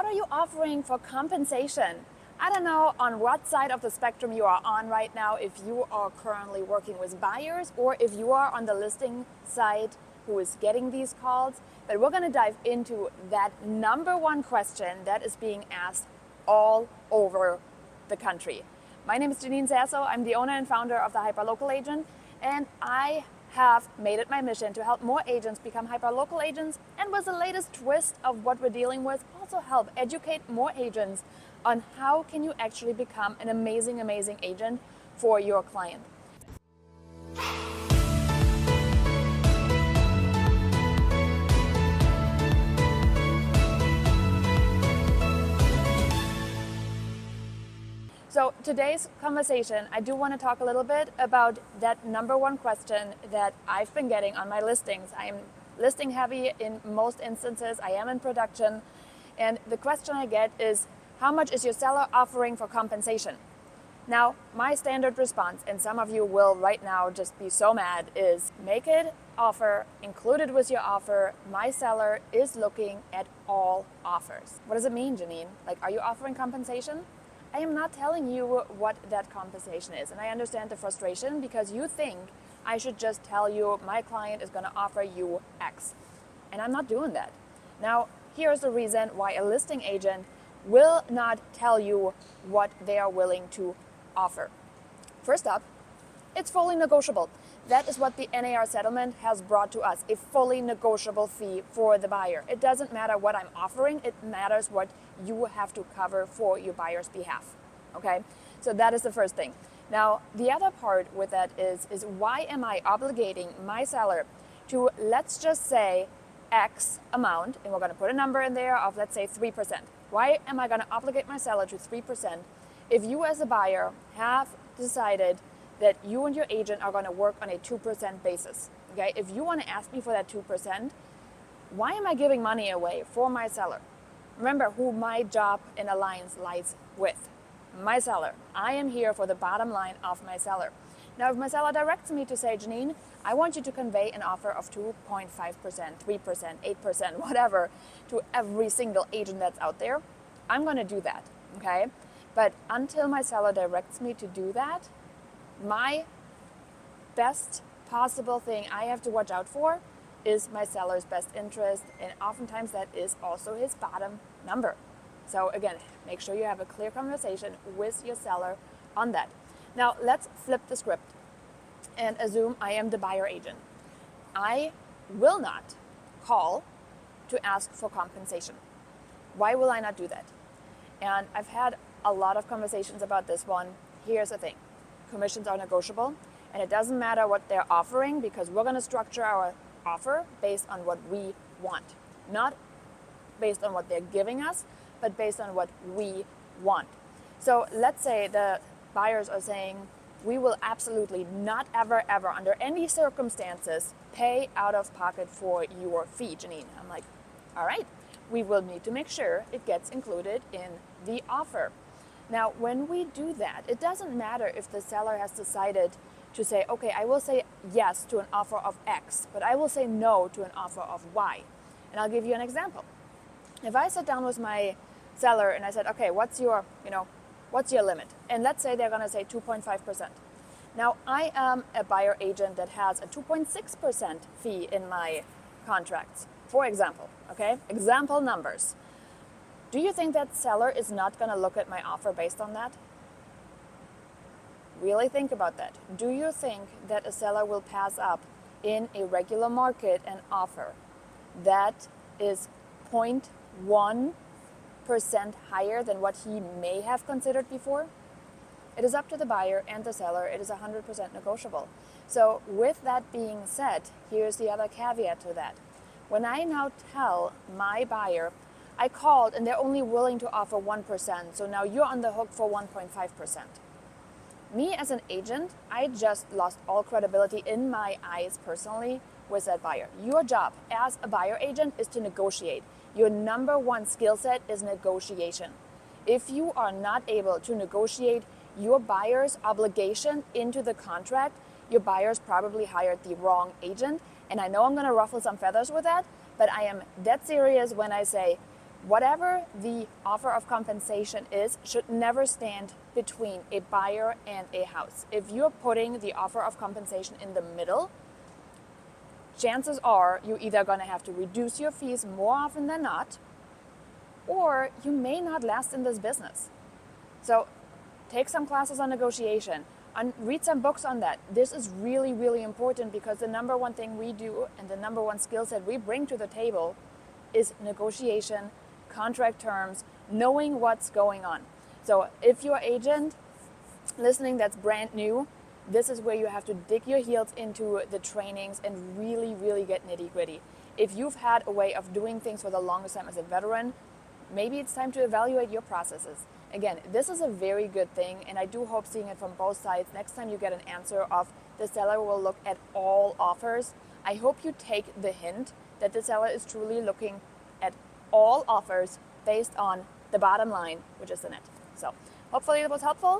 are you offering for compensation? I don't know on what side of the spectrum you are on right now, if you are currently working with buyers or if you are on the listing side who is getting these calls, but we're going to dive into that number one question that is being asked all over the country. My name is Janine Sasso. I'm the owner and founder of the Hyperlocal Agent, and I have made it my mission to help more agents become hyperlocal agents, and with the latest twist of what we're dealing with, also help educate more agents on how can you actually become an amazing agent for your client. So today's conversation, I do want to talk a little bit about that number one question that I've been getting on my listings. I am listing heavy in most instances. I am in production. And the question I get is, how much is your seller offering for compensation? Now, my standard response, and some of you will right now just be so mad, is make it offer, included with your offer. My seller is looking at all offers. What does it mean, Janine? Like, are you offering compensation? I am not telling you what that compensation is, and I understand the frustration because you think I should just tell you my client is going to offer you X, and I'm not doing that. Now, here's the reason why a listing agent will not tell you what they are willing to offer. First up, it's fully negotiable. That is what the NAR settlement has brought to us, a fully negotiable fee for the buyer. It doesn't matter what I'm offering, it matters what you have to cover for your buyer's behalf, okay? So that is the first thing. Now, the other part with that is why am I obligating my seller to, let's just say, X amount, and we're gonna put a number in there of, let's say, 3%. Why am I gonna obligate my seller to 3% if you as a buyer have decided that you and your agent are going to work on a 2% basis? Okay, if you want to ask me for that 2%, why am I giving money away for my seller? Remember who my job in alliance lies with. My seller. I am here for the bottom line of my seller. Now, if my seller directs me to say, Janine, I want you to convey an offer of 2.5%, 3%, 8%, whatever, to every single agent that's out there, I'm going to do that, okay? But until my seller directs me to do that, my best possible thing I have to watch out for is my seller's best interest, and oftentimes that is also his bottom number. So again, make sure you have a clear conversation with your seller on that. Now let's flip the script and assume I am the buyer agent. I will not call to ask for compensation. Why will I not do that? And I've had a lot of conversations about this one. Here's the thing. Commissions are negotiable, and it doesn't matter what they're offering because we're going to structure our offer based on what we want. Not based on what they're giving us, but based on what we want. So let's say the buyers are saying, we will absolutely not ever, under any circumstances, pay out of pocket for your fee, Janine. I'm like, all right, we will need to make sure it gets included in the offer. Now, when we do that, it doesn't matter if the seller has decided to say, okay, I will say yes to an offer of X, but I will say no to an offer of Y. And I'll give you an example. If I sat down with my seller and I said, okay, what's your limit? And let's say they're going to say 2.5%. Now, I am a buyer agent that has a 2.6% fee in my contracts, for example, okay? Example numbers. Do you think that seller is not going to look at my offer based on that? Really think about that. Do you think that a seller will pass up in a regular market an offer that is 0.1% higher than what he may have considered before? It is up to the buyer and the seller. It is 100% negotiable. So with that being said, here's the other caveat to that. When I now tell my buyer, I called and they're only willing to offer 1%, so now you're on the hook for 1.5%. Me as an agent, I just lost all credibility in my eyes personally with that buyer. Your job as a buyer agent is to negotiate. Your number one skill set is negotiation. If you are not able to negotiate your buyer's obligation into the contract, your buyer's probably hired the wrong agent. And I know I'm going to ruffle some feathers with that, but I am dead serious when I say whatever the offer of compensation is should never stand between a buyer and a house. If you're putting the offer of compensation in the middle, chances are you're either going to have to reduce your fees more often than not, or you may not last in this business. So take some classes on negotiation and read some books on that. This is really, really important, because the number one thing we do and the number one skill set we bring to the table is negotiation, contract terms, knowing what's going on. So if you're an agent listening that's brand new, this is where you have to dig your heels into the trainings and really, really get nitty gritty. If you've had a way of doing things for the longest time as a veteran, maybe it's time to evaluate your processes. Again, this is a very good thing, and I do hope seeing it from both sides. Next time you get an answer of the seller will look at all offers, I hope you take the hint that the seller is truly looking at all offers based on the bottom line, which is the net. So hopefully it was helpful.